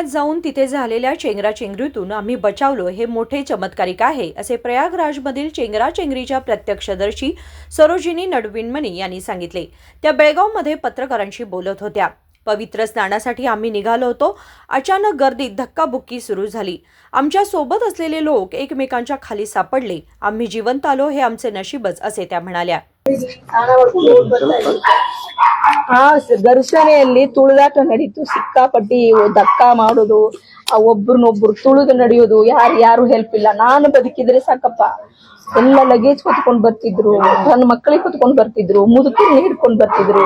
जाऊन तिथे झालेल्या चेंगराचेंगरीतून आम्ही बचावलो हे मोठे चमत्कारिक आहे, असे प्रयागराजमधील चेंगराचेंगरीच्या प्रत्यक्षदर्शी सरोजिनी नडविनमणी यांनी सांगितले। त्या बेळगावमध्ये पत्रकारांशी बोलत होत्या। पवित्र स्नानासाठी आम्ही निघालो होतो। अचानक गर्दीत धक्काबुक्की सुरू झाली। आमच्या सोबत असलेले लोक एकमेकांच्या खाली सापडले। आम्ही जिवंत आलो हे आमचे नशीबच, असे त्या म्हणाल्या। ಘರ್ಷಣೆಯಲ್ಲಿ ತುಳಿದಾಟ ನಡೀತು। ಸಿಕ್ಕಾಪಟ್ಟಿ ಧಕ್ಕ ಮಾಡೋದು, ಒಬ್ರನ್ನೊಬ್ರು ತುಳಿದು ನಡೆಯೋದು, ಯಾರು ಹೆಲ್ಪ್ ಇಲ್ಲ। ನಾನು ಬದುಕಿದ್ರೆ ಸಾಕಪ್ಪ। ಎಲ್ಲ ಲಗೇಜ್ ಹೊತ್ಕೊಂಡು ಬರ್ತಿದ್ರು, ನನ್ನ ಮಕ್ಕಳಿಗೆ ಹೊತ್ಕೊಂಡು ಬರ್ತಿದ್ರು, ಮುದುಕರನ್ನ ಹಿಡ್ಕೊಂಡು ಬರ್ತಿದ್ರು।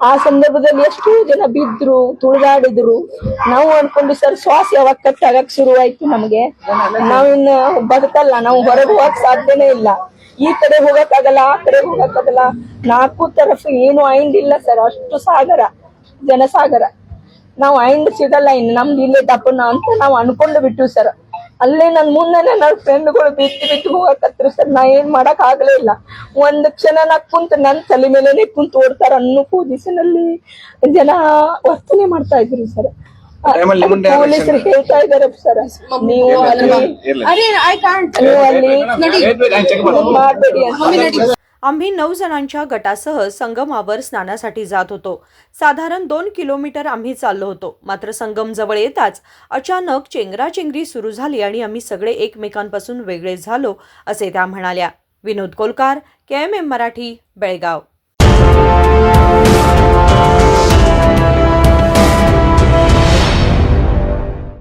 ಆ ಸಂದರ್ಭದಲ್ಲಿ ಎಷ್ಟು ಜನ ಬಿದ್ರು, ತುಳಿದಾಡಿದ್ರು। ನಾವು ಅನ್ಕೊಂಡು ಸರ್ ಶ್ವಾಸ ಯಾವಾಗ ಕಟ್ ಆಗಕ್ ಶುರುವಾಯ್ತು ನಮಗೆ, ನಾವಿನ್ನ ಬದುಕಲ್ಲ, ನಾವು ಹೊರಗೆ ಹೋಗಕ್ ಸಾಧ್ಯನೇ ಇಲ್ಲ। ಈ ಕಡೆ ಹೋಗಕ್ಕಾಗಲ್ಲ, ಆ ಕಡೆ ಹೋಗಕ್ಕಾಗಲ್ಲ, ನಾಲ್ಕು ತರಫ್ ಏನು ಐಂಡ್ ಇಲ್ಲ ಸರ್, ಅಷ್ಟು ಸಾಗರ, ಜನಸಾಗರ। ನಾವು ಐಂಡ್ ಸಿಗಲ್ಲ ಇನ್ನು, ನಮ್ದು ಇಲ್ಲೇ ದಪ್ಪನ ಅಂತ ನಾವು ಅನ್ಕೊಂಡು ಬಿಟ್ಟು ಸರ್। ಅಲ್ಲೇ ನನ್ ಮುಂದೆನೆ ನನ್ನ ಫ್ರೆಂಡ್ಗಳು ಬಿಟ್ಟು ಹೋಗಕತ್ರು ಸರ್। ನಾ ಏನ್ ಮಾಡಕ್ ಆಗ್ಲೇ ಇಲ್ಲ। ಒಂದ್ ಕ್ಷಣ ನಾ ಕುಂತ ನನ್ ತಲೆ ಮೇಲೆನೆ ಕುಂತ ಓಡ್ತಾರ ಅನ್ನೋ ಪೊಸಿಷನಲ್ಲಿ ಜನ ವರ್ತನೆ ಮಾಡ್ತಾ ಇದ್ರು ಸರ್। ಪೊಲೀಸರು ಹೇಳ್ತಾ ಇದಾರೆ ಸರ್, ನೀವು ಅಲ್ಲಿ ಮಾಡಬೇಡಿ ಅಂತ। आम्ही 9 जणांच्या गटासह संगमावर स्नानासाठी जात होतो। साधारण 2 किलोमीटर आम्ही चाललो होतो। मात्र संगम जवळ येताच अचानक चेंगराचेंगरी सुरू झाली आणि आम्ही सगळे एकमेकांपासून वेगळे झालो, असे त्या म्हणाल्या। विनोद कोलकार, KMM मराठी, बेळगाव।